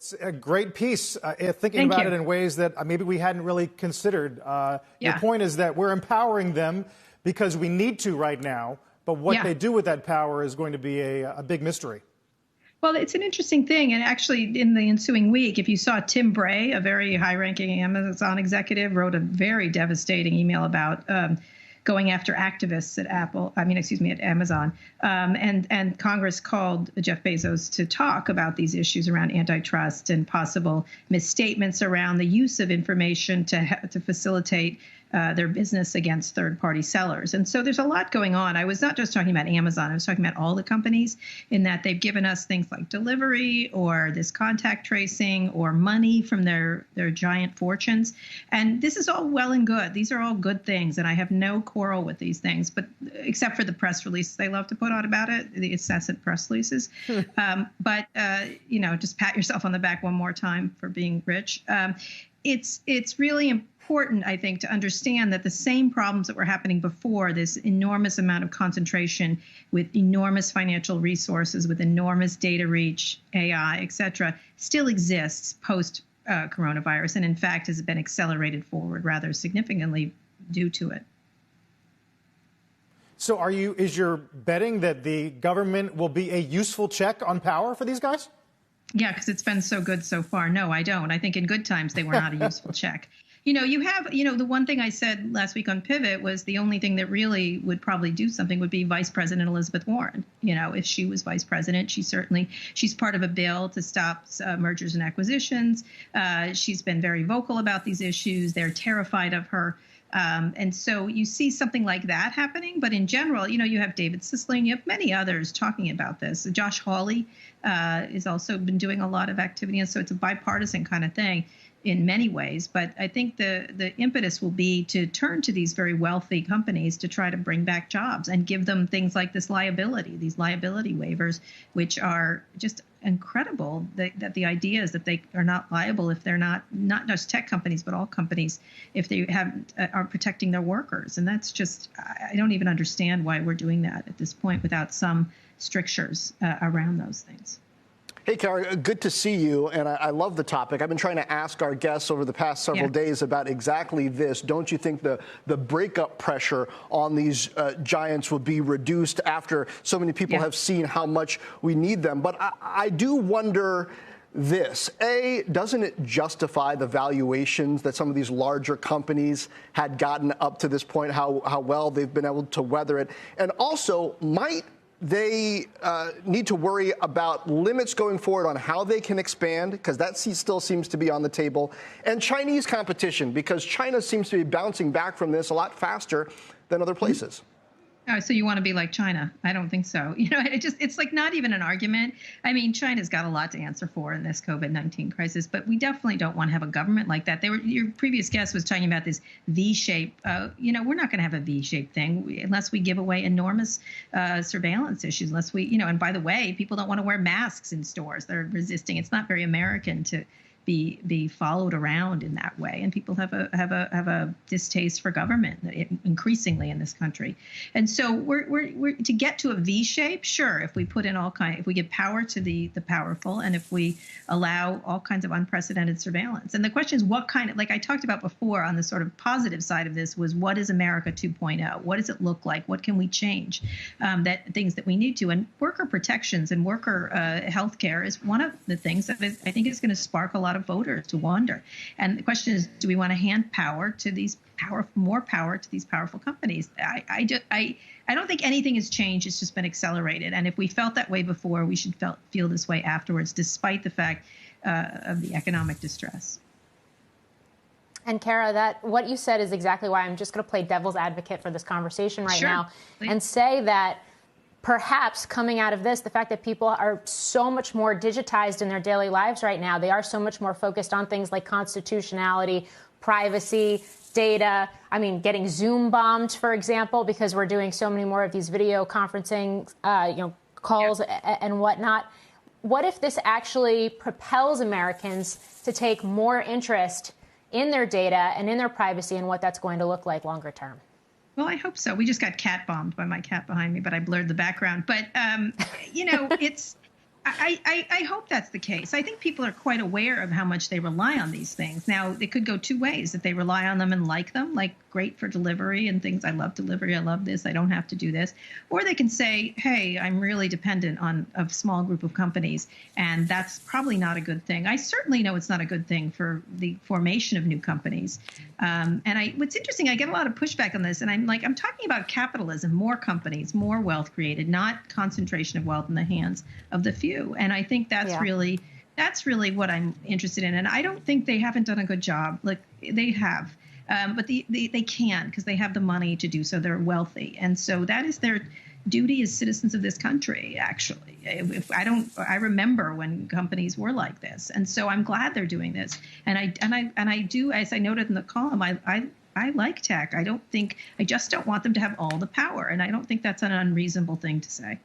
It's a great piece, thinking Thank about you. it in ways that maybe we hadn't really considered. Your point is that we're empowering them because we need to right now, but what they do with that power is going to be a big mystery. Well, it's an interesting thing. And actually, in the ensuing week, if you saw Tim Bray, a very high-ranking Amazon executive, wrote a very devastating email about going after activists at at Amazon. And Congress called Jeff Bezos to talk about these issues around antitrust and possible misstatements around the use of information to facilitate their business against third-party sellers. And so there's a lot going on. I was not just talking about Amazon. I was talking about all the companies in that they've given us things like delivery or this contact tracing or money from their giant fortunes. And this is all well and good. These are all good things, and I have no quarrel with these things, but except for the press releases they love to put out about it, the incessant press releases. But just pat yourself on the back one more time for being rich. It's really important, I think, to understand that the same problems that were happening before, this enormous amount of concentration with enormous financial resources, with enormous data reach, AI, et cetera, still exists post coronavirus, and in fact has been accelerated forward rather significantly due to it. So is your betting that the government will be a useful check on power for these guys? Yeah, because it's been so good so far. No, I don't. I think in good times they were not a useful check. The one thing I said last week on Pivot was the only thing that really would probably do something would be Vice President Elizabeth Warren. If she was vice president, she's part of a bill to stop mergers and acquisitions. She's been very vocal about these issues. They're terrified of her. And so you see something like that happening. But in general, you have David Sisling, you have many others talking about this. Josh Hawley has also been doing a lot of activity. And so it's a bipartisan kind of thing in many ways. But I think the impetus will be to turn to these very wealthy companies to try to bring back jobs and give them things like these liability waivers, which are just incredible. That the idea is that they are not liable if they're not just tech companies, but all companies, if they are protecting their workers. And that's just, I don't even understand why we're doing that at this point without some strictures around those things. Hey, Kara, good to see you, and I love the topic. I've been trying to ask our guests over the past several days about exactly this. Don't you think the breakup pressure on these giants will be reduced after so many people have seen how much we need them? But I do wonder this. A, doesn't it justify the valuations that some of these larger companies had gotten up to this point, how well they've been able to weather it? And also, might they need to worry about limits going forward on how they can expand, because that still seems to be on the table, and Chinese competition, because China seems to be bouncing back from this a lot faster than other places. Oh, so you want to be like China? I don't think so. It's like not even an argument. I mean, China's got a lot to answer for in this COVID-19 crisis, but we definitely don't want to have a government like that. Your previous guest was talking about this V-shape. We're not going to have a V-shaped thing unless we give away enormous surveillance issues. Unless we, and by the way, people don't want to wear masks in stores. They're resisting. It's not very American to be followed around in that way, and people have a distaste for government increasingly in this country. And so we're to get to a V shape. Sure, if we put in if we give power to the powerful, and if we allow all kinds of unprecedented surveillance. And the question is, what kind of, like I talked about before on the sort of positive side of this, was what is America 2.0? What does it look like? What can we change? Things that we need to. And worker protections and worker health care is one of the things that I think is going to spark a lot of voters to wander. And the question is, do we want to hand more power to these powerful companies? I don't think anything has changed. It's just been accelerated. And if we felt that way before, we should feel this way afterwards, despite the fact of the economic distress. And Kara, what you said is exactly why I'm just going to play devil's advocate for this conversation right now and say that perhaps coming out of this, the fact that people are so much more digitized in their daily lives right now, they are so much more focused on things like constitutionality, privacy, data. I mean, getting Zoom bombed, for example, because we're doing so many more of these video conferencing, calls and whatnot. What if this actually propels Americans to take more interest in their data and in their privacy and what that's going to look like longer term? Well, I hope so. We just got cat bombed by my cat behind me, but I blurred the background. But, I hope that's the case. I think people are quite aware of how much they rely on these things. Now, it could go two ways, that they rely on them and like them, like great for delivery and things. I love delivery. I love this. I don't have to do this. Or they can say, hey, I'm really dependent on a small group of companies, and that's probably not a good thing. I certainly know it's not a good thing for the formation of new companies. What's interesting, I get a lot of pushback on this, and I'm talking about capitalism, more companies, more wealth created, not concentration of wealth in the hands of the few. And I think that's really what I'm interested in. And I don't think they haven't done a good job. Like, they have, but they can, because they have the money to do so. They're wealthy, and so that is their duty as citizens of this country. Actually, I remember when companies were like this, and so I'm glad they're doing this. And I do, as I noted in the column, I like tech. I just don't want them to have all the power, and I don't think that's an unreasonable thing to say.